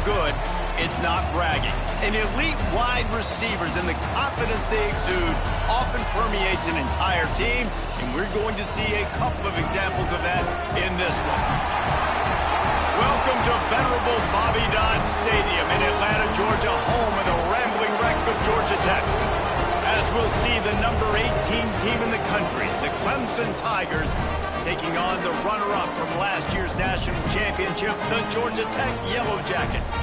good, it's not bragging. And elite wide receivers and the confidence they exude often permeates an entire team, and we're going to see a couple of examples of that in this one. Welcome to venerable Bobby Dodd Stadium in Atlanta, Georgia, home of the rambling wreck of Georgia Tech. As we'll see the number 18 team in the country, the Clemson Tigers, taking on the runner-up from last year's national championship, the Georgia Tech Yellow Jackets.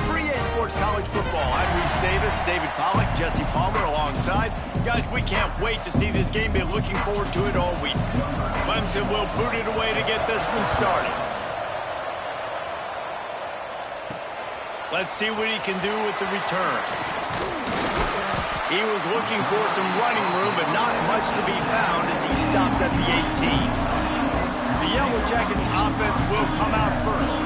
For EA Sports College Football, I'm Reese Davis, David Pollack, Jesse Palmer alongside. Guys, we can't wait to see this game. Been looking forward to it all week. Clemson will boot it away to get this one started. Let's see what he can do with the return. He was looking for some running room, but not much to be found as he stopped at the 18. The Yellow Jackets offense will come out first.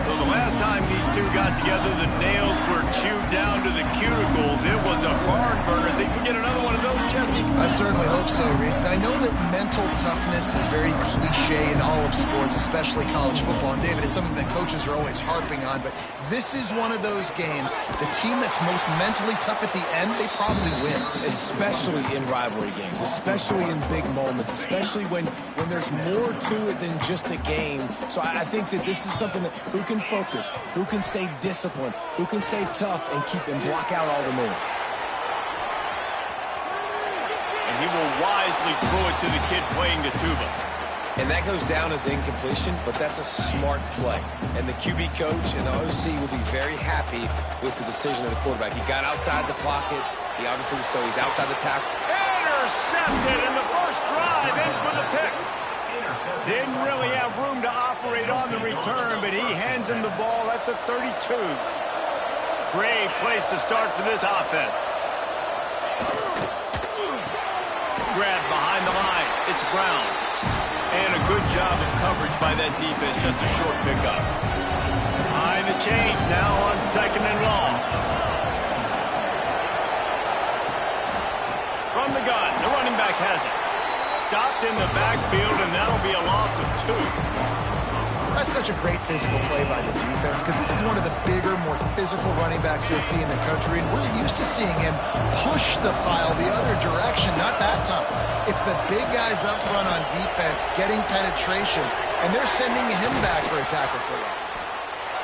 So the last time these two got together, the nails were chewed down to the cuticles. It was a barn burner. Think we get another one of those, Jesse? I certainly hope so, Reese. And I know that mental toughness is very cliche in all of sports, especially college football. And David, it's something that coaches are always harping on. But this is one of those games. The team that's most mentally tough at the end, they probably win. Especially in rivalry games, especially in big moments, especially when there's more to it than just a game. So I think that this is something that who can focus, who can stay disciplined, who can stay tough and keep and block out all the noise. And he will wisely throw it to the kid playing the tuba. And that goes down as incompletion, but that's a smart play. And the QB coach and the OC will be very happy with the decision of the quarterback. He got outside the pocket. He obviously was so he's outside the tackle. Intercepted in the first drive, ends with a pick. Didn't really have room to operate on the return, but he hands him the ball at the 32. Great place to start for this offense. Grab behind the line. It's Brown. And a good job of coverage by that defense. Just a short pickup. Behind the chains now on 2nd and long. From the gun, the running back has it. Stopped in the backfield, and that'll be a loss of 2. That's such a great physical play by the defense because this is one of the bigger, more physical running backs you'll see in the country, and we're used to seeing him push the pile the other direction, not that time. It's the big guys up front on defense getting penetration, and they're sending him back for a tackle for loss.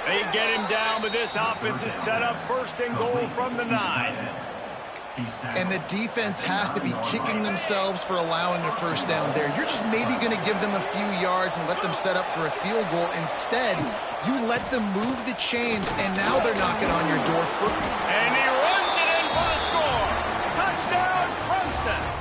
They get him down, but this offense is set up 1st and goal from the 9. And the defense has to be kicking themselves for allowing a first down there. You're just maybe going to give them a few yards and let them set up for a field goal. Instead, you let them move the chains, and now they're knocking on your door for... And he runs it in for the score. Touchdown, Clemson.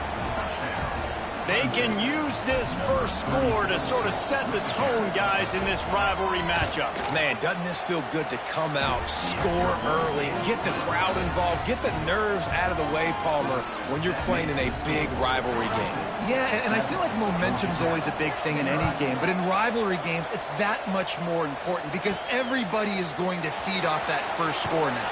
They can use this first score to sort of set the tone, guys, in this rivalry matchup. Man, doesn't this feel good to come out, score early, get the crowd involved, get the nerves out of the way, Palmer, when you're playing in a big rivalry game. Yeah, and I feel like momentum's always a big thing in any game, but in rivalry games, it's that much more important because everybody is going to feed off that first score now.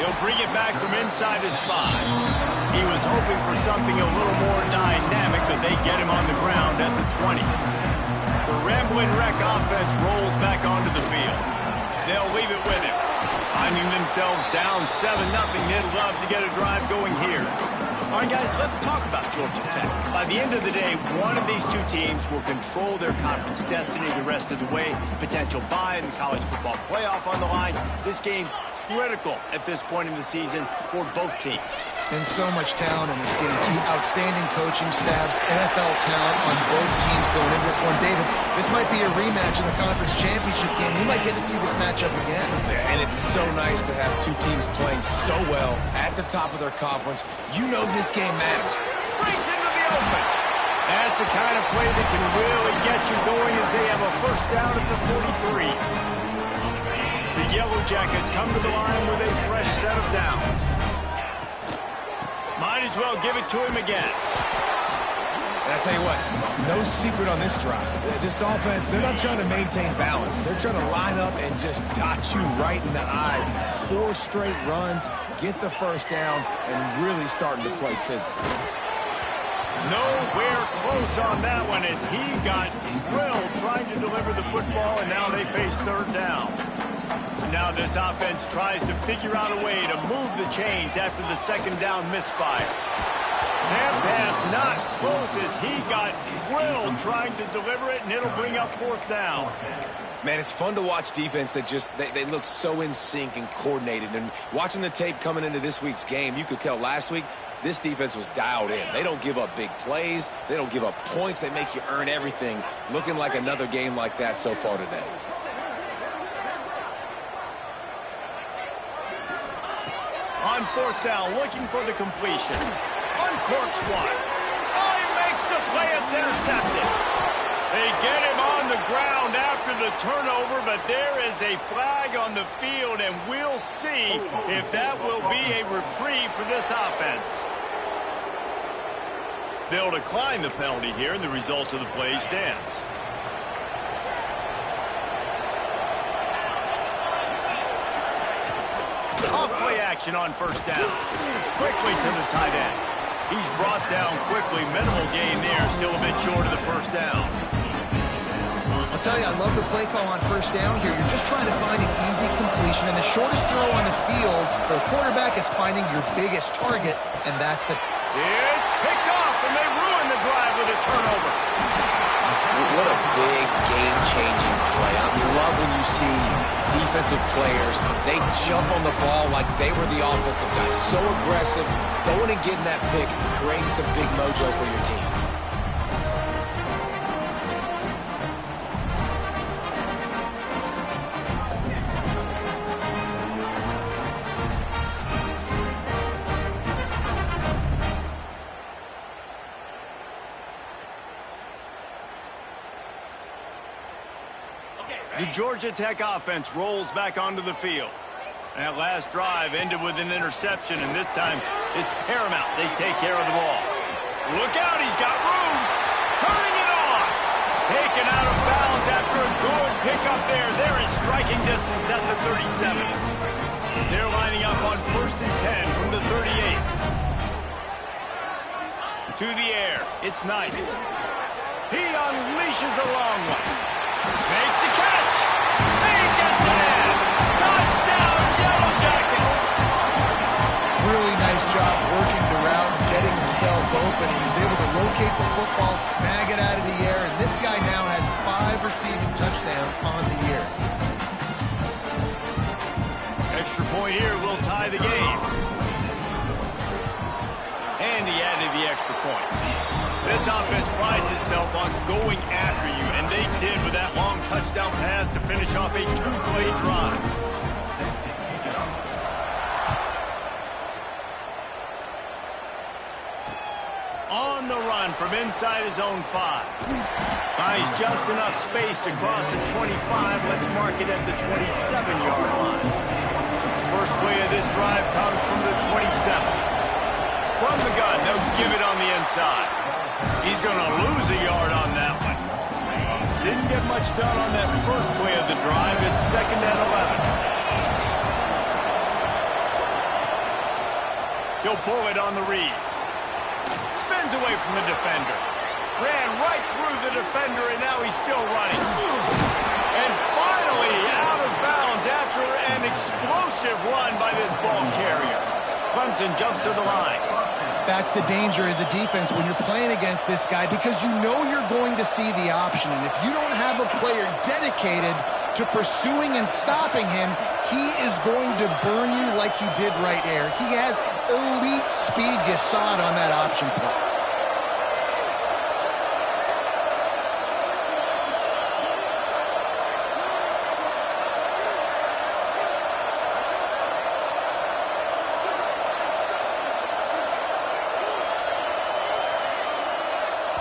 He'll bring it back from inside his 5. He was hoping for something a little more dynamic, but they get him on the ground at the 20. The rambling wreck offense rolls back onto the field. They'll leave it with him. Finding themselves down 7-0, they'd love to get a drive going here. All right, guys, let's talk about Georgia Tech. By the end of the day, one of these two teams will control their conference destiny the rest of the way. Potential bye in the college football playoff on the line. This game critical at this point in the season for both teams. And so much talent in this game, too. Outstanding coaching staffs, NFL talent on both teams going into this one. David, this might be a rematch in the conference championship game. We might get to see this matchup again. Yeah, and it's so nice to have two teams playing so well at the top of their conference. You know this game matters. Breaks into the open. That's the kind of play that can really get you going as they have a first down at the 43. The Yellow Jackets come to the line with a fresh set of downs. Might as well give it to him again. And I tell you what, no secret on this drive. This offense, they're not trying to maintain balance. They're trying to line up and just dot you right in the eyes. 4 straight runs, get the first down, and really starting to play physical. Nowhere close on that one as he got drilled trying to deliver the football, and now they face 3rd down. Now this offense tries to figure out a way to move the chains after the second down misfire. That pass not close as he got drilled trying to deliver it, and it'll bring up fourth down. Man, it's fun to watch defense that just, they look so in sync and coordinated. And watching the tape coming into this week's game, you could tell last week this defense was dialed in. They don't give up big plays. They don't give up points. They make you earn everything. Looking like another game like that so far today. On fourth down, looking for the completion. Uncorks one. Oh, he makes the play. It's intercepted. They get him on the ground after the turnover, but there is a flag on the field, and we'll see if that will be a reprieve for this offense. They'll decline the penalty here, and the result of the play stands. Off play action on first down. Quickly to the tight end. He's brought down quickly. Minimal gain there. Still a bit short of the first down. I'll tell you, I love the play call on first down here. You're just trying to find an easy completion, and the shortest throw on the field for a quarterback is finding your biggest target, and that's the... It's picked off, and they ruin the drive with a turnover. What a big game-changing play. I love when you see defensive players, they jump on the ball like they were the offensive guys. So aggressive, going and getting that pick, creating some big mojo for your team. The Georgia Tech offense rolls back onto the field. That last drive ended with an interception, and this time it's paramount they take care of the ball. Look out, he's got room. Turning it on. Taken out of bounds after a good pickup there. They're in striking distance at the 37. They're lining up on 1st and 10 from the 38. To the air, it's Knight. He unleashes a long one. Makes the catch. He gets it in. Touchdown, Yellow Jackets. Really nice job working the route and getting himself open. He was able to locate the football, snag it out of the air, and this guy now has 5 receiving touchdowns on the year. Extra point here will tie the game. And he added the extra point. This offense prides itself on going after you, and they did with that long touchdown pass to finish off a 2-play drive. On the run from inside his own 5. Finds just enough space to cross the 25. Let's mark it at the 27-yard line. First play of this drive comes from the 27. From the gun, they'll give it on the inside. He's going to lose a yard on that one. Didn't get much done on that first play of the drive. It's 2nd and 11. He'll pull it on the read. Spins away from the defender. Ran right through the defender, and now he's still running. And finally out of bounds after an explosive run by this ball carrier. Clemson jumps to the line. That's the danger as a defense when you're playing against this guy, because you know you're going to see the option. And if you don't have a player dedicated to pursuing and stopping him, he is going to burn you like he did right there. He has elite speed. You saw it on that option play.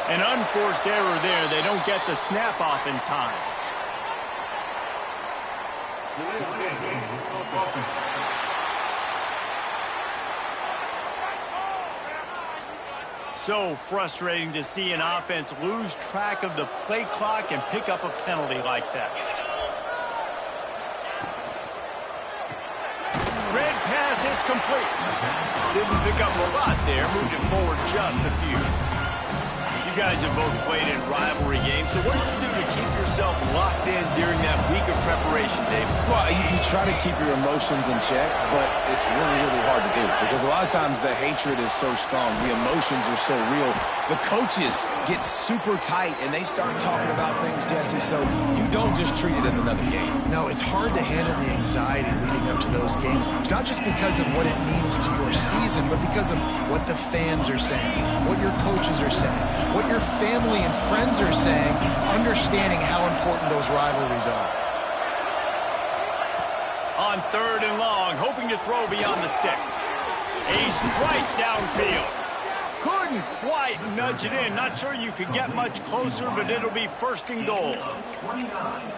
An unforced error there. They don't get the snap off in time. So frustrating to see an offense lose track of the play clock and pick up a penalty like that. Red pass, it's complete. Didn't pick up a lot there. Moved it forward just a few. guys have both played in rivalry games, so what did you do to keep yourself locked in during that week of preparation, Dave? Well, you try to keep your emotions in check, but it's really, really hard to do because a lot of times the hatred is so strong. The emotions are so real. The coaches get super tight, and they start talking about things, Jesse, so you don't just treat it as another game. No, it's hard to handle the anxiety leading up to those games, not just because of what it means to your season, but because of what the fans are saying, what your coaches are saying, what your family and friends are saying, understanding how important those rivalries are. On 3rd and long, hoping to throw beyond the sticks. A strike downfield. Couldn't quite nudge it in. Not sure you could get much closer, but it'll be 1st and goal.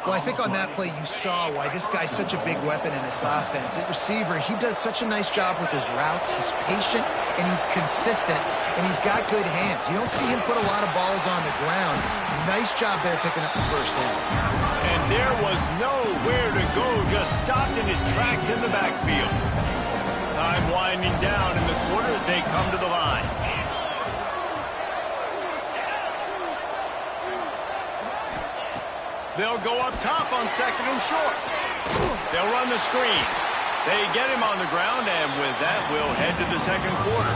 Well, I think on that play you saw why this guy's such a big weapon in this offense. At receiver, he does such a nice job with his routes. He's patient, and he's consistent, and he's got good hands. You don't see him put a lot of balls on the ground. Nice job there picking up the 1st down. And there was nowhere to go, just stopped in his tracks in the backfield. Time winding down in the quarter as they come to the line. They'll go up top on 2nd and short. They'll run the screen. They get him on the ground, and with that, we'll head to the 2nd quarter.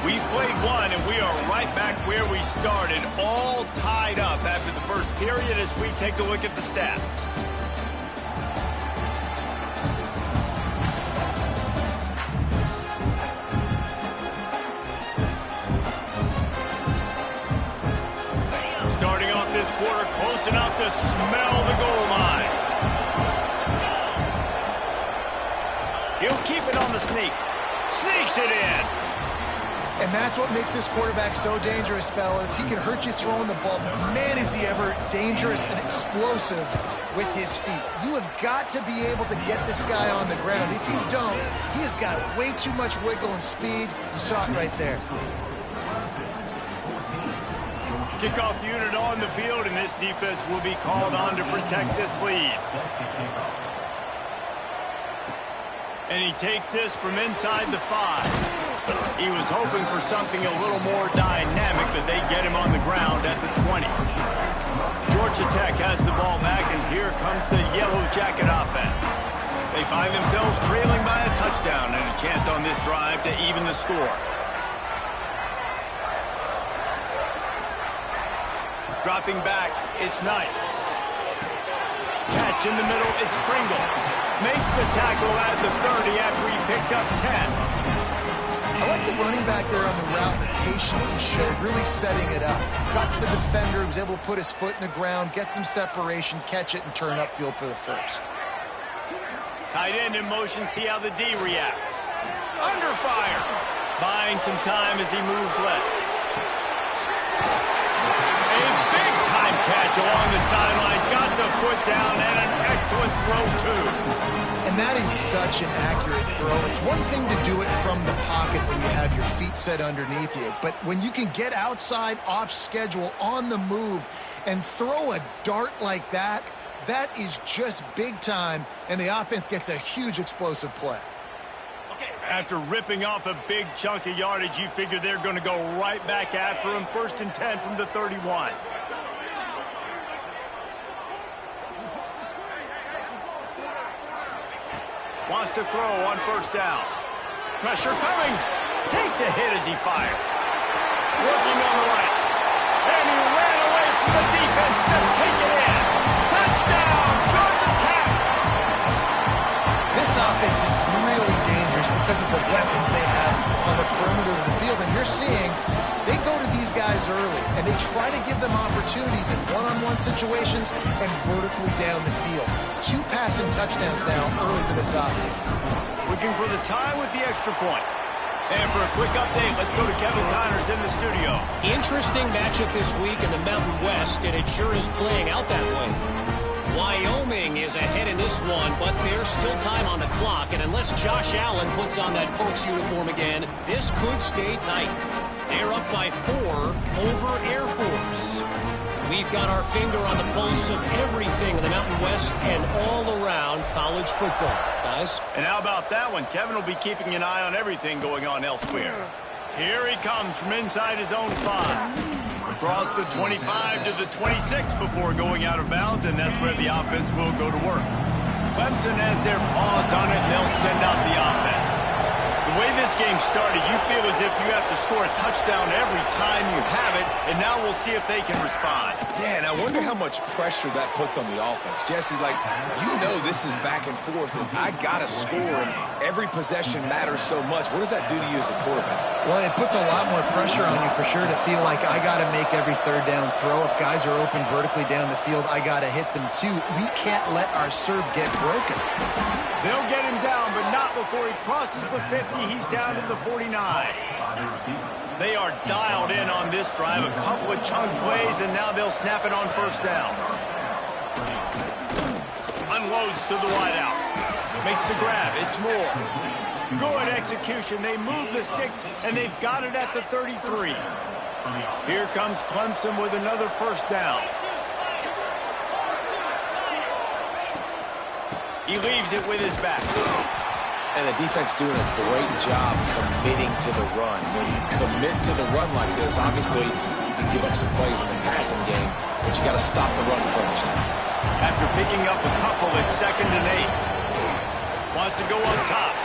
We've played one, and we are right back where we started, all tied up after the 1st period as we take a look at the stats. Starting off this quarter, close enough to smell the goal line. He'll keep it on the sneak. Sneaks it in. And that's what makes this quarterback so dangerous, fellas. He can hurt you throwing the ball, but man, is he ever dangerous and explosive with his feet. You have got to be able to get this guy on the ground. If you don't, he has got way too much wiggle and speed. You saw it right there. Kickoff unit on the field, and this defense will be called on to protect this lead. And he takes this from inside the 5. He was hoping for something a little more dynamic, but they get him on the ground at the 20. Georgia Tech has the ball back, and here comes the Yellow Jacket offense. They find themselves trailing by a touchdown and a chance on this drive to even the score. Dropping back, it's Knight. Catch in the middle, it's Pringle. Makes the tackle at the 30 after he picked up 10. I like the running back there on the route, the patience he showed, really setting it up. Got to the defender, was able to put his foot in the ground, get some separation, catch it, and turn upfield for the 1st. Tight end in motion, see how the D reacts. Under fire. Buying some time as he moves left. Catch along the sidelines, got the foot down, and an excellent throw, too. And that is such an accurate throw. It's one thing to do it from the pocket when you have your feet set underneath you, but when you can get outside, off schedule, on the move, and throw a dart like that, that is just big time, and the offense gets a huge explosive play. After ripping off a big chunk of yardage, you figure they're going to go right back after him. 1st and 10 from the 31. Wants to throw on 1st down. Pressure coming. Takes a hit as he fires. Working on the right. And he ran away from the defense to take it in. Touchdown, Georgia Tech. This offense is really dangerous because of the weapons they have on the perimeter of the field. And you're seeing they go to these guys early, and they try to give them opportunities in one-on-one situations and vertically down the field. 2 passing touchdowns now early for this offense. Looking for the tie with the extra point. And for a quick update, let's go to Kevin Connors in the studio. Interesting matchup this week in the Mountain West, and it sure is playing out that way. Wyoming is ahead in this one, but there's still time on the clock, and unless Josh Allen puts on that Pokes uniform again, this could stay tight. They're up by 4 over Air Force. We've got our finger on the pulse of everything in the Mountain West and all around college football, guys. And how about that one? Kevin will be keeping an eye on everything going on elsewhere. Here he comes from inside his own 5. Across the 25 to the 26 before going out of bounds, and that's where the offense will go to work. Clemson has their paws on it, and they'll send out the offense. The way this game started, you feel as if you have to score a touchdown every time you have it, and now we'll see if they can respond. Yeah, and I wonder how much pressure that puts on the offense. Jesse, like, you know this is back and forth, and I got to score, and every possession matters so much. What does that do to you as a quarterback? Well, it puts a lot more pressure on you for sure to feel like I got to make every third down throw. If guys are open vertically down the field, I got to hit them too. We can't let our serve get broken. They'll get him down, but not before he crosses the 50. He's down to the 49. They are dialed in on this drive. A couple of chunk plays, and now they'll snap it on first down. Unloads to the wideout. Makes the grab. It's Moore. Good execution. They move the sticks, and they've got it at the 33. Here comes Clemson with another first down. He leaves it with his back. And the defense doing a great job committing to the run. When you commit to the run like this, obviously you can give up some plays in the passing game, but you got to stop the run first. After picking up a couple, it's 2nd and 8. Wants to go on top.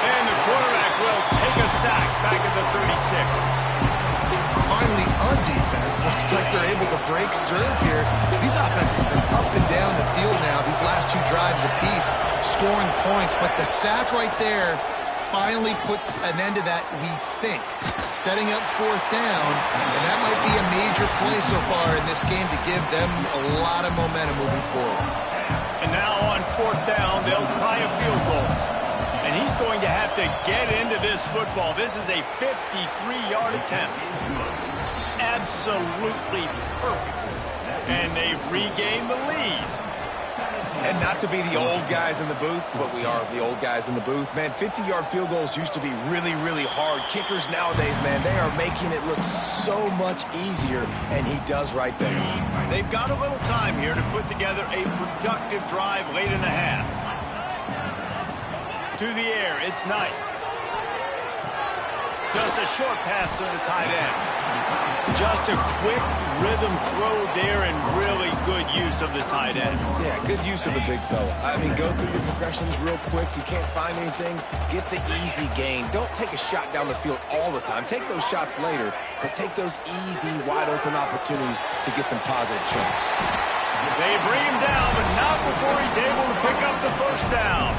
And the quarterback will take a sack back at the 36. Finally, a defense. Looks like they're able to break serve here. These offenses have been up and down the field now, these last 2 drives apiece, scoring points. But the sack right there finally puts an end to that, we think. Setting up 4th down, and that might be a major play so far in this game to give them a lot of momentum moving forward. And now on 4th down, they'll try a field goal. And he's going to have to get into this football. This is a 53-yard attempt. Absolutely perfect. And they've regained the lead. And not to be the old guys in the booth, but we are the old guys in the booth. Man, 50-yard field goals used to be really, really hard. Kickers nowadays, man, they are making it look so much easier, and he does right there. They've got a little time here to put together a productive drive late in the half. To the air, it's Knight. Just a short pass to the tight end. Just a quick rhythm throw there and really good use of the tight end. Yeah, good use of the big fella. I mean, go through your progressions real quick. You can't find anything, get the easy gain. Don't take a shot down the field all the time. Take those shots later, but take those easy, wide-open opportunities to get some positive chunks. They bring him down, but not before he's able to pick up the first down.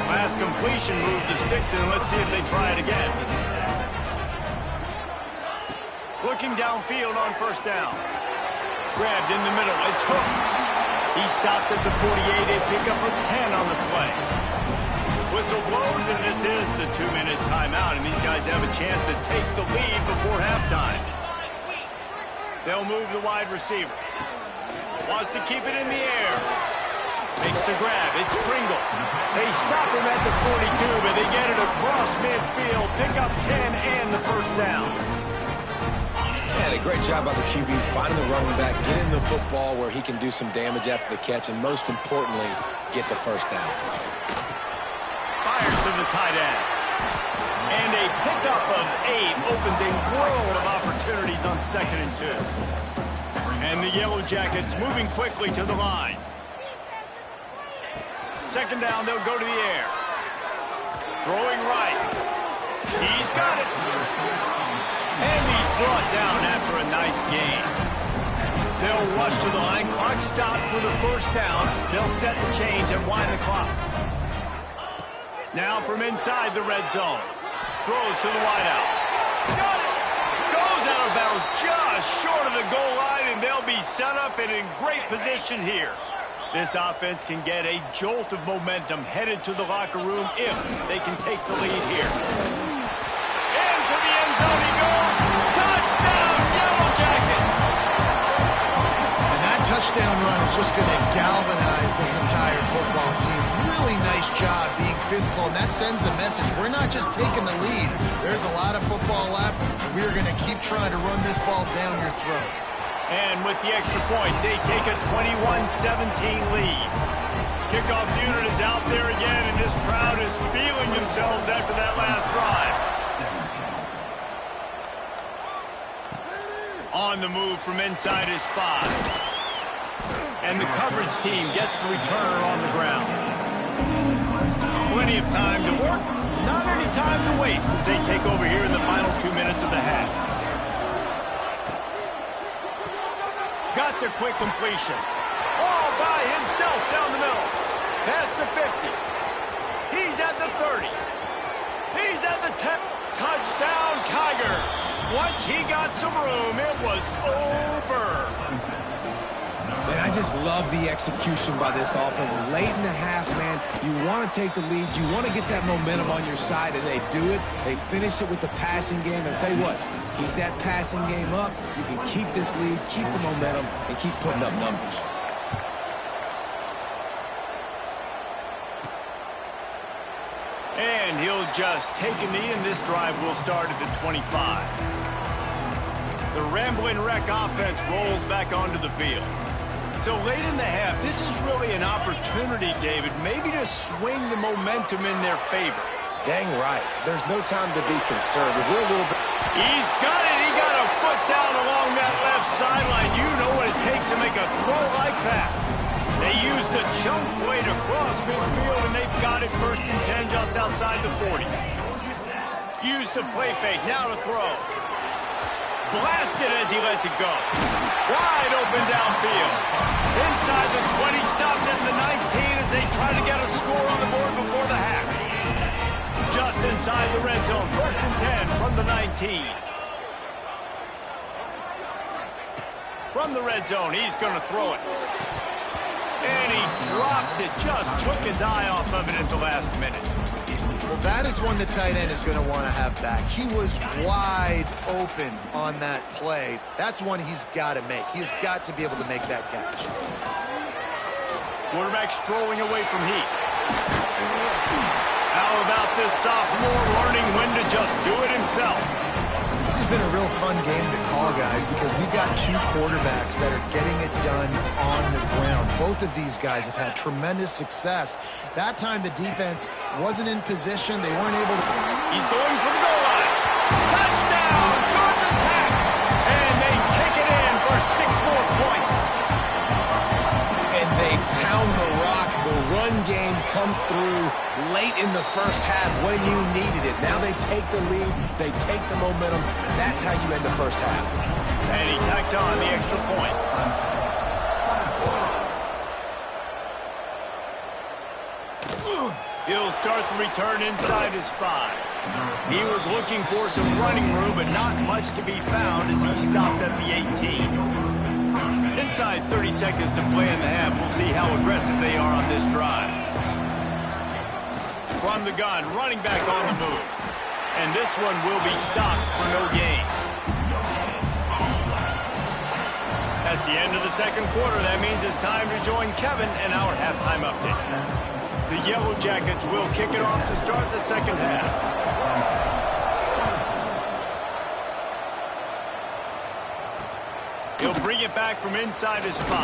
Last completion moved the sticks, and let's see if they try it again. Looking downfield on first down. Grabbed in the middle. It's hooked. He stopped at the 48. A pickup of 10 on the play. Whistle blows, and this is the 2-minute timeout, and these guys have a chance to take the lead before halftime. They'll move the wide receiver. Wants to keep it in the air. Makes the grab. It's Pringle. They stop him at the 42, but they get it across midfield. Pick up 10 and the first down. Yeah, a great job by the QB finding the running back, getting the football where he can do some damage after the catch, and most importantly, get the first down. Fires to the tight end. And a pickup of 8 opens a world of opportunities on 2nd and 2. And the Yellow Jackets moving quickly to the line. 2nd down, they'll go to the air. Throwing right. He's got it. And he's brought down after a nice gain. They'll rush to the line. Clock stopped for the first down. They'll set the chains and wind the clock. Now from inside the red zone. Throws to the wideout. Got it. Goes out of bounds just short of the goal line, and they'll be set up and in great position here. This offense can get a jolt of momentum headed to the locker room if they can take the lead here. Into the end zone he goes. Touchdown, Yellow Jackets! And that touchdown run is just going to galvanize this entire football team. Really nice job being physical, and that sends a message. We're not just taking the lead. There's a lot of football left, and we're going to keep trying to run this ball down your throat. And with the extra point, they take a 21-17 lead. Kickoff unit is out there again, and this crowd is feeling themselves after that last drive. On the move from inside his 5. And the coverage team gets the returner on the ground. Plenty of time to work. Not any time to waste as they take over here in the final 2 minutes of the half. Got their quick completion. All by himself down the middle. Past the 50. He's at the 30. He's at the 10. Touchdown, Tigers. Once he got some room, it was over. Man, I just love the execution by this offense. Late in the half, man, you want to take the lead. You want to get that momentum on your side, and they do it. They finish it with the passing game. And I'll tell you what, keep that passing game up. You can keep this lead, keep the momentum, and keep putting up numbers. And he'll just take a knee, and this drive will start at the 25. The Ramblin' Wreck offense rolls back onto the field. So late in the half, this is really an opportunity, David, maybe to swing the momentum in their favor. Dang right. There's no time to be conservative. We're a little bit... He's got it. He got a foot down along that left sideline. You know what it takes to make a throw like that. They used the chunk play to cross midfield, and they've got it 1st and 10 just outside the 40. Used the play fake. Now to throw. Blasted as he lets it go. Wide open downfield. Inside the 20, stopped at the 19 as they try to get a score on the board before the half. Just inside the red zone. 1st and 10 from the 19. From the red zone, he's going to throw it. And he drops it. Just took his eye off of it at the last minute. Well, that is one the tight end is going to want to have back. He was wide open on that play. That's one he's got to make. He's got to be able to make that catch. Quarterback strolling away from heat. How about this sophomore learning when to just do it himself? This has been a real fun game to call, guys, because we've got two quarterbacks that are getting it done on the ground. Both of these guys have had tremendous success. That time the defense wasn't in position. They weren't able to... He's going for the goal line. Touchdown! Georgia Tech! And they take it in for 6 more points. And they pound the rock. The run game comes through late in the first half when you needed it. Now they take the lead. They take the momentum. That's how you end the first half. And he tacks on the extra point. He'll start the return inside his 5. He was looking for some running room, but not much to be found as he stopped at the 18. Inside 30 seconds to play in the half. We'll see how aggressive they are on this drive. From the gun, running back on the move. And this one will be stopped for no gain. That's the end of the second quarter. That means it's time to join Kevin in our halftime update. The Yellow Jackets will kick it off to start the second half. He'll bring it back from inside his 5.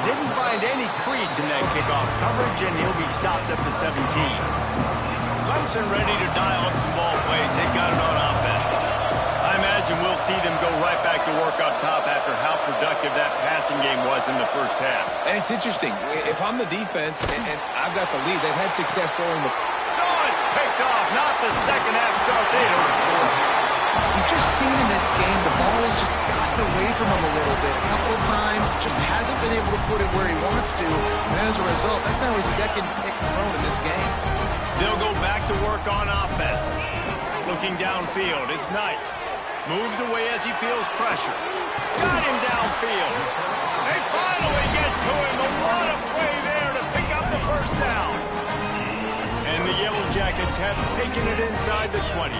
Didn't find any crease in that kickoff coverage, and he'll be stopped at the 17. Clemson ready to dial up some ball plays. They've got it on offense. I imagine we'll see them go right back to work up top after how productive that passing game was in the first half. And it's interesting. If I'm the defense and I've got the lead, they've had success throwing the... Oh, it's picked off. Not the second half start they hoped for. We've just seen in this game the ball has just gotten away from him a little bit. A couple of times, just hasn't been able to put it where he wants to. And as a result, that's now his second pick thrown in this game. They'll go back to work on offense. Looking downfield, it's Knight. Moves away as he feels pressure. Got him downfield. They finally get to him. A lot of play there to pick up the first down. And the Yellow Jackets have taken it inside the 20.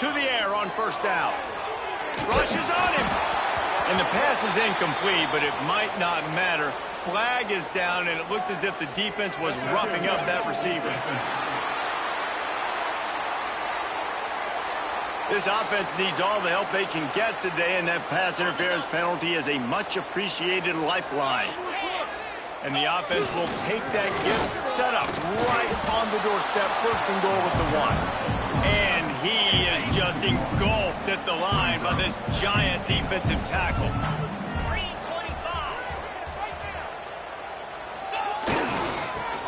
To the air on first down. Rushes on him. And the pass is incomplete, but it might not matter. Flag is down, and it looked as if the defense was roughing up that receiver. This offense needs all the help they can get today, and that pass interference penalty is a much-appreciated lifeline. And the offense will take that gift, set up right on the doorstep, first and goal with the 1. And he is just engulfed at the line by this giant defensive tackle.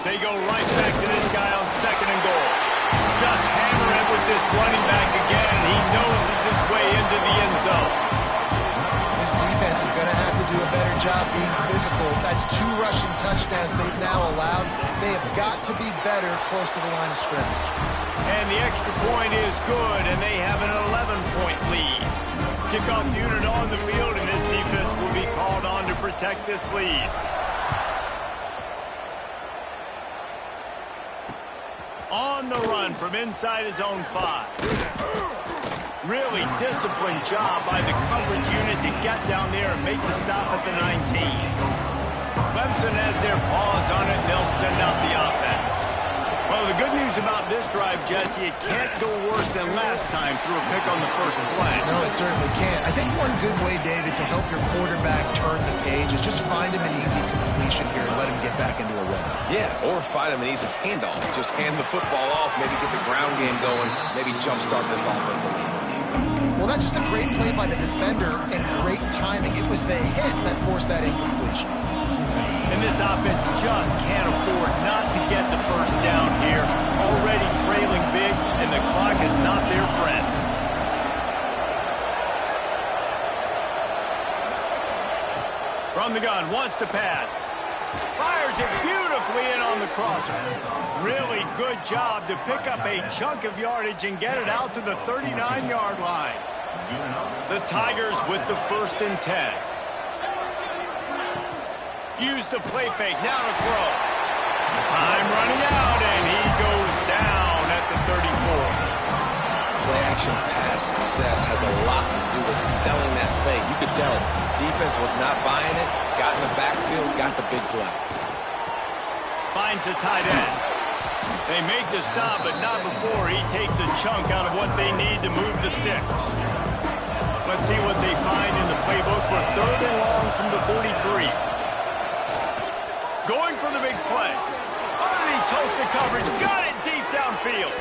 They go right back to this guy on 2nd and goal. Just hammer it with this running back again. He noses his way into the end zone. This defense is going to have to do a better job being physical. That's 2 rushing touchdowns they've now allowed. They have got to be better close to the line of scrimmage. And the extra point is good, and they have an 11-point lead. Kickoff unit on the field, and this defense will be called on to protect this lead. On the run from inside his own 5. Really disciplined job by the coverage unit to get down there and make the stop at the 19. Clemson has their paws on it, and they'll send out the offense. Well, the good news about this drive, Jesse, it can't go worse than last time through a pick on the first play. No, it certainly can't. I think one good way, David, to help your quarterback turn the page is just find him an easy completion here and let him get back into a rhythm. Yeah, or find him an easy handoff. Just hand the football off, maybe get the ground game going, maybe jumpstart this offense a little bit. Well, that's just a great play by the defender and great timing. It was the hit that forced that incompletion. And this offense just can't afford not to get the first down here. Already trailing big, and the clock is not their friend. From the gun, wants to pass. Fires it beautifully in on the crosser. Really good job to pick up a chunk of yardage and get it out to the 39-yard line. The Tigers with the 1st and 10. Use the play fake, now to throw. Time running out, and he goes down at the 34. Play-action pass success has a lot to do with selling that fake. You could tell defense was not buying it, got in the backfield, got the big play. Finds the tight end. They make the stop, but not before he takes a chunk out of what they need to move the sticks. Let's see what they find in the playbook for 3rd and long from the 43. Going for the big play. Underneath toasted coverage. Got it deep downfield.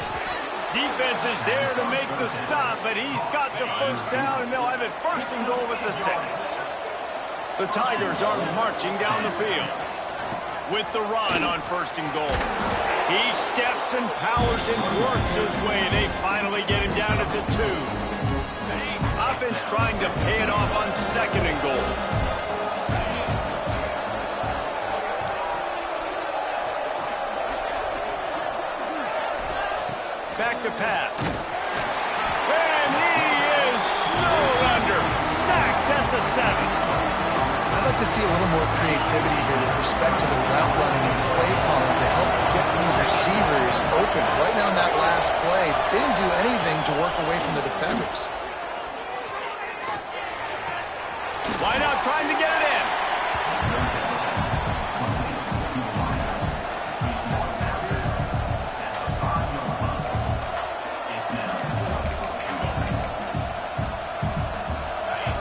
Defense is there to make the stop, but he's got the first down, and they'll have it 1st and goal at the 6. The Tigers are marching down the field with the run on 1st and goal. He steps and powers and works his way. They finally get him down at the 2. Offense trying to pay it off on 2nd and goal. Back to pass. And he is snowed under. Sacked at the 7. I'd like to see a little more creativity here with respect to the route running and play calling to help get these receivers open. Right now in that last play, they didn't do anything to work away from the defenders. Why not trying to get it in?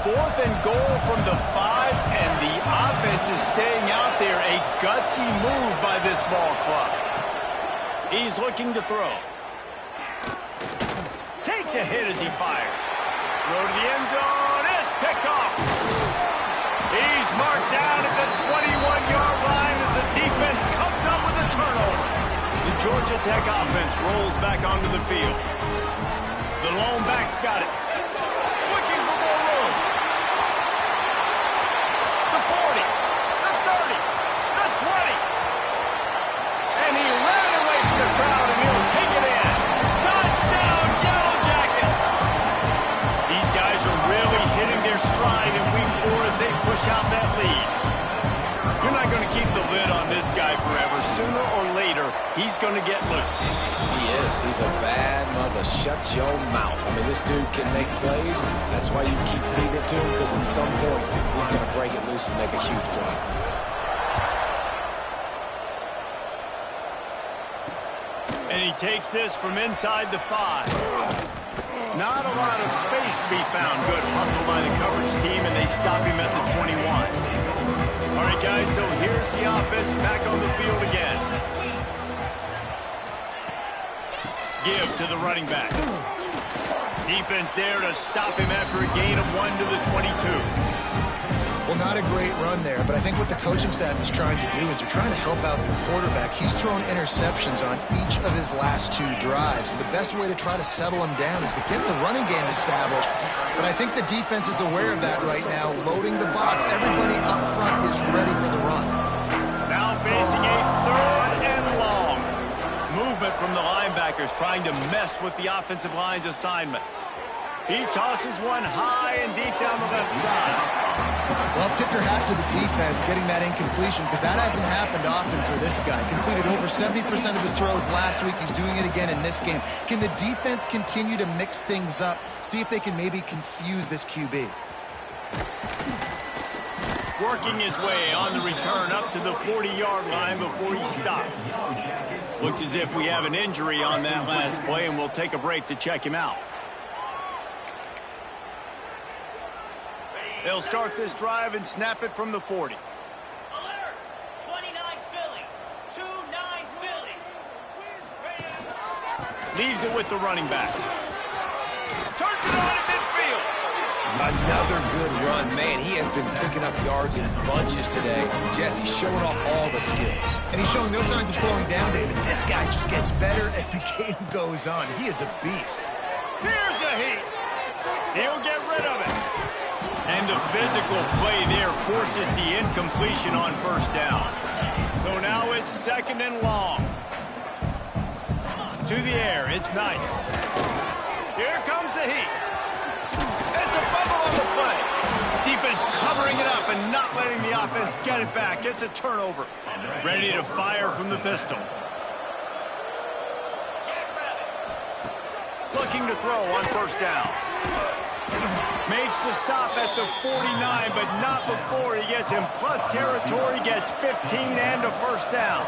Fourth and goal from the 5, and the offense is staying out there. A gutsy move by this ball club. He's looking to throw. Takes a hit as he fires. Throw to the end zone. It's picked off. He's marked down at the 21-yard line as the defense comes up with a turnover. The Georgia Tech offense rolls back onto the field. The lone back's got it. Looking for more room. The 40, the 30, the 20. And he ran away from the crowd, and he'll take it in. Touchdown, Yellow Jackets! These guys are really hitting their stride in week 4 as they push out that lead. You're not going to keep the lid on this guy forever. Sooner or later, he's going to get loose. He is. He's a bad mother. Shut your mouth. I mean, this dude can make plays. That's why you keep feeding it to him, because at some point, he's going to break it loose and make a huge play. And he takes this from inside the 5. Not a lot of space to be found. Good hustle by the coverage team, and they stop him at the 21. All right, guys, so here's the offense back on the field again. give to the running back. Defense there to stop him after a gain of 1 to the 22. Well, not a great run there, but I think what the coaching staff is trying to do is they're trying to help out their quarterback. He's thrown interceptions on each of his last 2 drives. So the best way to try to settle him down is to get the running game established. But I think the defense is aware of that right now, loading the box. Everybody up front is ready for the run. Now facing a 3rd and long. Movement from the linebackers trying to mess with the offensive line's assignments. He tosses one high and deep down the left side. Well, tip your hat to the defense getting that incompletion because that hasn't happened often for this guy. Completed over 70% of his throws last week. He's doing it again in this game. Can the defense continue to mix things up? See if they can maybe confuse this QB. Working his way on the return up to the 40-yard line before he stopped. Looks as if we have an injury on that last play, and we'll take a break to check him out. They'll start this drive and snap it from the 40. Alert! 29 Philly. 2-9 Philly. Leaves it with the running back. Turns it on at midfield. Another good run. Man, he has been picking up yards in bunches today. Jesse showing off all the skills. And he's showing no signs of slowing down, David. This guy just gets better as the game goes on. He is a beast. Here's a heat. He'll get rid of it. And the physical play there forces the incompletion on 1st down. So now it's 2nd and long. To the air, it's Knight. Here comes the heat. It's a fumble on the play. Defense covering it up and not letting the offense get it back. It's a turnover. Ready to fire from the pistol. Looking to throw on 1st down. Makes the stop at the 49, but not before he gets in plus territory, gets 15 and a 1st down.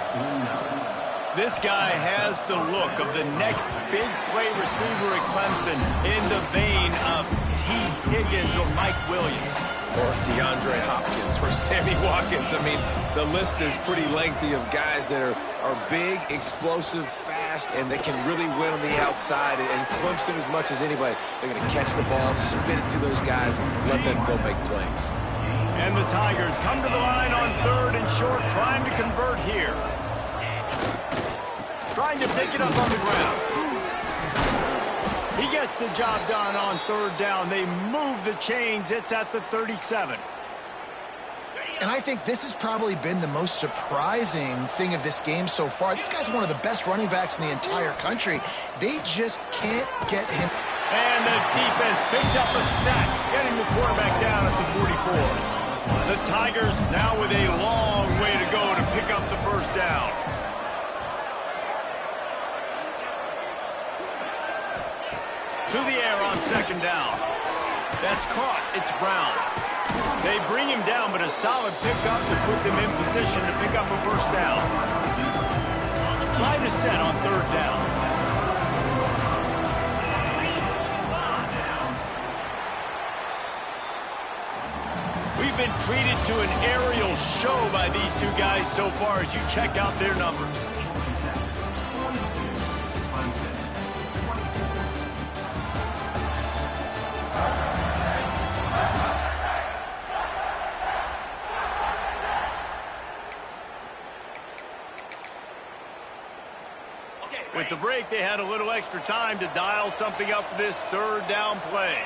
This guy has the look of the next big play receiver at Clemson in the vein of T. Higgins or Mike Williams. Or DeAndre Hopkins or Sammy Watkins. I mean, the list is pretty lengthy of guys that are big, explosive, fast, and they can really win on the outside. And Clemson, as much as anybody, they're going to catch the ball, spin it to those guys, let them go make plays. And the Tigers come to the line on 3rd and short, trying to convert here. Trying to pick it up on the ground. He gets the job done on 3rd down. They move the chains. It's at the 37. And I think this has probably been the most surprising thing of this game so far. This guy's one of the best running backs in the entire country. They just can't get him. And the defense picks up a sack, getting the quarterback down at the 44. The Tigers now with a long way to go to pick up the 1st down. To the air on 2nd down. That's caught. It's Brown. They bring him down, but a solid pickup to put them in position to pick up a 1st down. Line is set on 3rd down. We've been treated to an aerial show by these two guys so far as you check out their numbers. With the break, they had a little extra time to dial something up for this 3rd down play.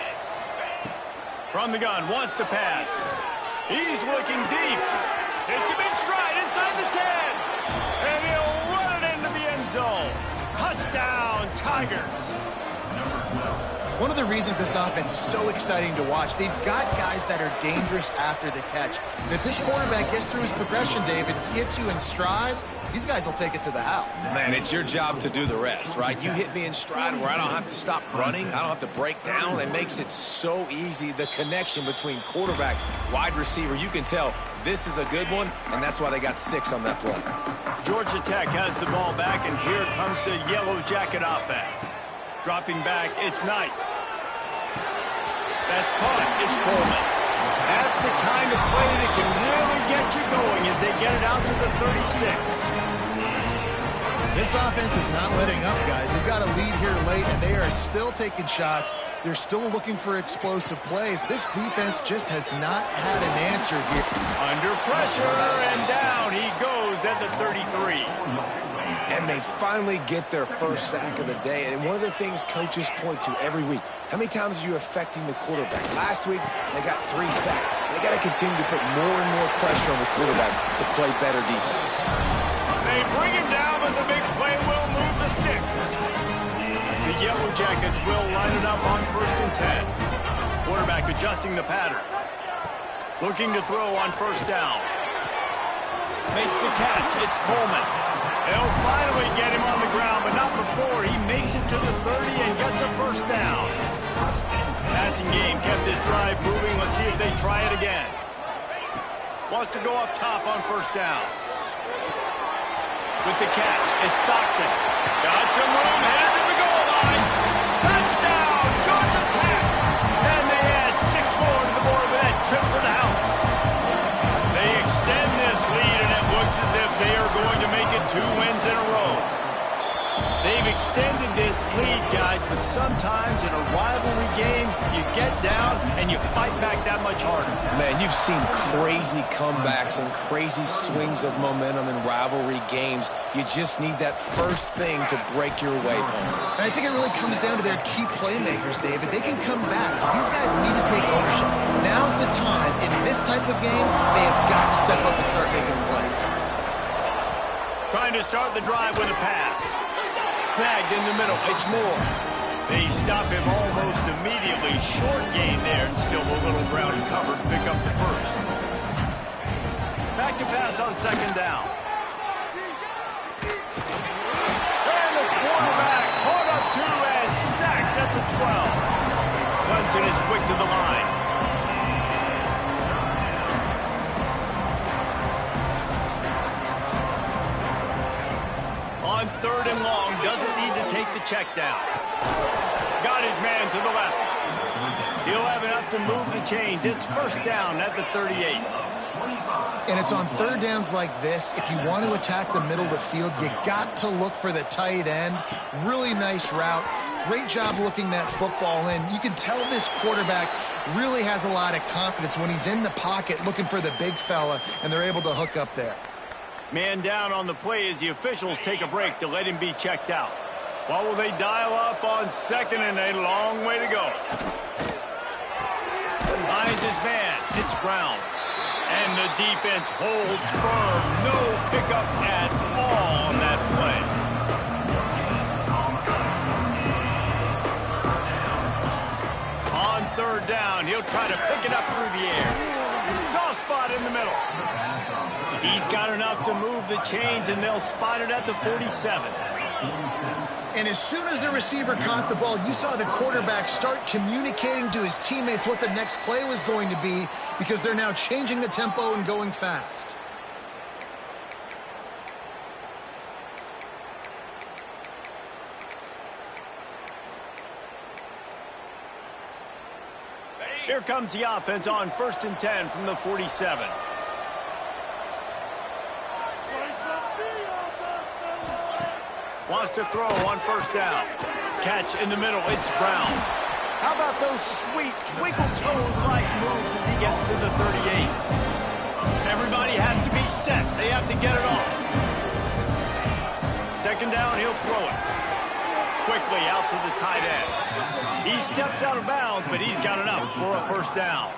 From the gun, wants to pass. He's looking deep. Hits him in stride inside the 10. And he'll run it into the end zone. Touchdown, Tigers. One of the reasons this offense is so exciting to watch, they've got guys that are dangerous after the catch. And if this quarterback gets through his progression, David, hits you in stride, these guys will take it to the house. Man, it's your job to do the rest, right? You hit me in stride where I don't have to stop running. I don't have to break down. It makes it so easy, the connection between quarterback, wide receiver. You can tell this is a good one, and that's why they got 6 on that play. Georgia Tech has the ball back, and here comes the Yellow Jacket offense. Dropping back, it's Knight. That's caught. It's Coleman. That's the kind of play that can really get you going as they get it out to the 36. This offense is not letting up, guys. They've got a lead here late, and they are still taking shots. They're still looking for explosive plays. This defense just has not had an answer here. Under pressure, and down he goes at the 33. And they finally get their first sack of the day. And one of the things coaches point to every week, how many times are you affecting the quarterback? Last week, they got 3 sacks. They got to continue to put more and more pressure on the quarterback to play better defense. They bring him down, but the big play will move the sticks. The Yellow Jackets will line it up on 1st and 10. Quarterback adjusting the pattern. Looking to throw on 1st down. Makes the catch. It's Coleman. They'll finally get him on the ground, but not before he makes it to the 30 and gets a 1st down. Passing game kept this drive moving. Let's see if they try it again. Wants to go up top on 1st down. With the catch, it's Stockton. Got some room, headed to the goal line. Touchdown, Georgia Tech. And they add 6 more to the board with that trip to the house. They extend this lead, and it looks as if they are going to make it 2 wins in a row. They've extended this lead, guys, but sometimes in a rivalry game, you get down and you fight back that much harder. Man, you've seen crazy comebacks and crazy swings of momentum in rivalry games. You just need that first thing to break your way, Palmer. And I think it really comes down to their key playmakers, David. They can come back. These guys need to take ownership. Now's the time. In this type of game, they have got to step up and start making plays. Trying to start the drive with a pass. Snagged in the middle. It's Moore. They stop him almost immediately. Short gain there, and still a little ground and cover to pick up the 1st. Back to pass on 2nd down. And the quarterback caught up 2 and sacked at the 12. Clemson is quick to the line. On 3rd and long, doesn't need to take the check down. Got his man to the left. He'll have enough to move the chains. It's 1st down at the 38. And it's on 3rd downs like this. If you want to attack the middle of the field, you got to look for the tight end. Really nice route. Great job looking that football in. You can tell this quarterback really has a lot of confidence when he's in the pocket looking for the big fella, and they're able to hook up there. Man down on the play as the officials take a break to let him be checked out. What will they dial up on 2nd and a long way to go? Finds his man. It's Brown. And the defense holds firm. No pickup at all on that play. On 3rd down, he'll try to pick it up through the air. Soft spot in the middle. He's got enough to move the chains, and they'll spot it at the 47. And as soon as the receiver caught the ball, you saw the quarterback start communicating to his teammates what the next play was going to be, because they're now changing the tempo and going fast. Here comes the offense on 1st and 10 from the 47. Wants to throw on 1st down. Catch in the middle. It's Brown. How about those sweet twinkle toes-like moves as he gets to the 38? Everybody has to be set. They have to get it off. 2nd down, he'll throw it. Quickly out to the tight end. He steps out of bounds, but he's got enough for a 1st down.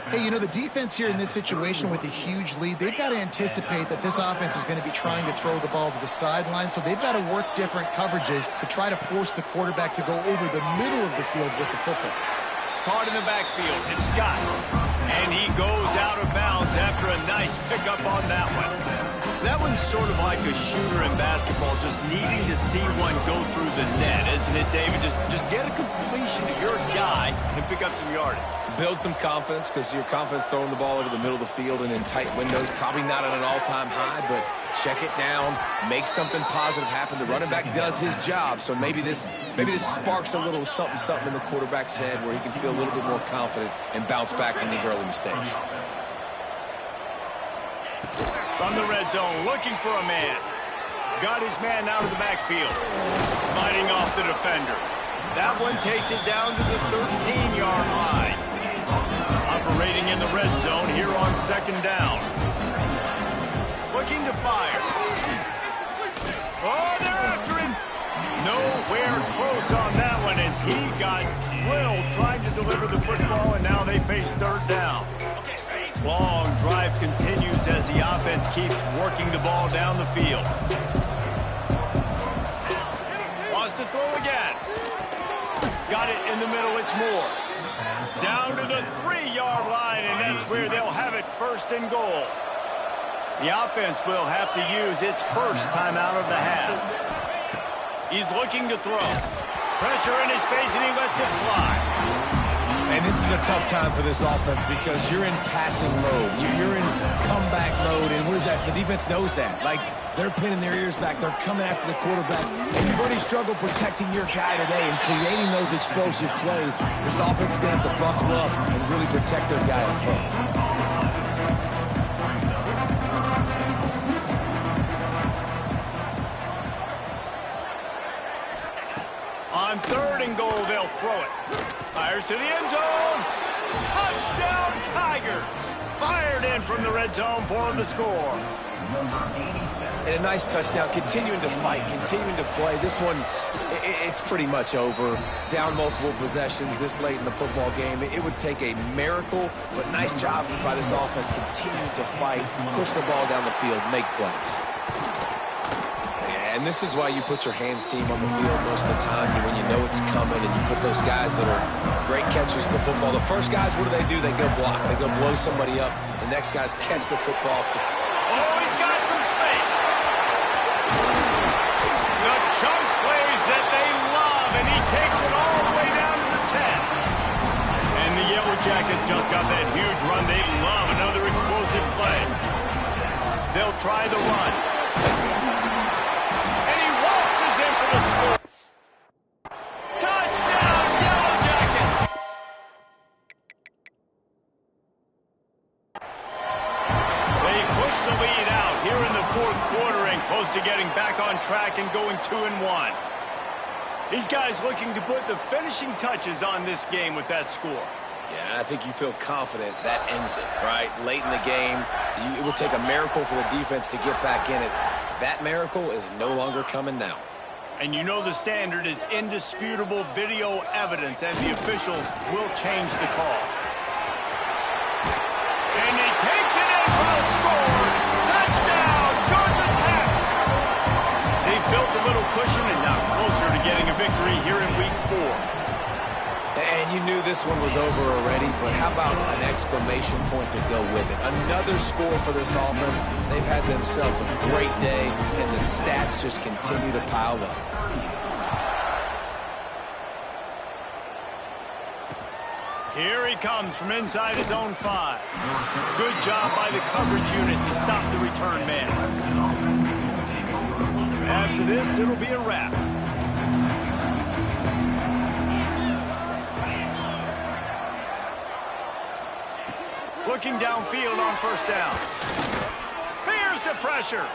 Hey, you know, the defense here in this situation with a huge lead, they've got to anticipate that this offense is going to be trying to throw the ball to the sideline, so they've got to work different coverages to try to force the quarterback to go over the middle of the field with the football. Caught in the backfield, it's Scott. And he goes out of bounds after a nice pickup on that one. That one's sort of like a shooter in basketball, just needing to see one go through the net, isn't it, David? Just get a completion to your guy and pick up some yardage. Build some confidence, because your confidence throwing the ball over the middle of the field and in tight windows, probably not at an all-time high, but check it down, make something positive happen. The running back does his job, so maybe this sparks a little something in the quarterback's head where he can feel a little bit more confident and bounce back from these early mistakes. From the red zone, looking for a man. got his man out of the backfield. Fighting off the defender. That one takes it down to the 13-yard line. Operating in the red zone here on second down. Looking to fire. Oh, they're after him. Nowhere close on that one as he got drilled trying to deliver the football, and now they face third down. Long drive continues as the offense keeps working the ball down the field. Wants to throw again. Got it in the middle, it's Moore. Down to the 3-yard line, and that's where they'll have it first and goal. The offense will have to use its first timeout of the half. He's looking to throw. Pressure in his face, and he lets it fly. And this is a tough time for this offense because you're in passing mode. You're in comeback mode, and the defense knows that. Like, they're pinning their ears back. They're coming after the quarterback. And you've already struggled protecting your guy today and creating those explosive plays. This offense is going to have to buckle up and really protect their guy in front. On third and goal, they'll throw it. Fires to the end zone. Touchdown, Tiger. Fired in from the red zone for the score. And a nice touchdown, continuing to fight, continuing to play. This one, it's pretty much over. Down multiple possessions this late in the football game. It would take a miracle, but nice job by this offense continuing to fight, push the ball down the field, make plays. And this is why you put your hands team on the field most of the time when you know it's coming, and you put those guys that are great catchers of the football. The first guys, what do? They go block. They go blow somebody up. The next guys catch the football. Oh, he's got some space. The chunk plays that they love, and he takes it all the way down to the 10. And the Yellow Jackets just got that huge run. They love another explosive play. They'll try the run. Score. Touchdown, Yellow Jackets! They push the lead out here in the fourth quarter and close to getting back on track and going 2-1. These guys looking to put the finishing touches on this game with that score. Yeah, I think you feel confident that ends it, right? Late in the game, it would take a miracle for the defense to get back in it. That miracle is no longer coming now. And you know the standard is indisputable video evidence, and the officials will change the call. And he takes it in for a score. Touchdown, Georgia Tech! They've built a little cushion and now closer to getting a victory here in Week 4. And you knew this one was over already, but how about an exclamation point to go with it? Another score for this offense. They've had themselves a great day, and the stats just continue to pile up. Here he comes from inside his own 5. Good job by the coverage unit to stop the return man. After this, it'll be a wrap. Looking downfield on first down. Here's the pressure.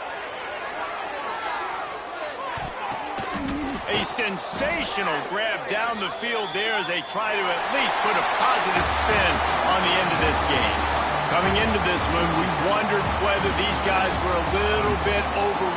A sensational grab down the field there as they try to at least put a positive spin on the end of this game. Coming into this one, we wondered whether these guys were a little bit overrated.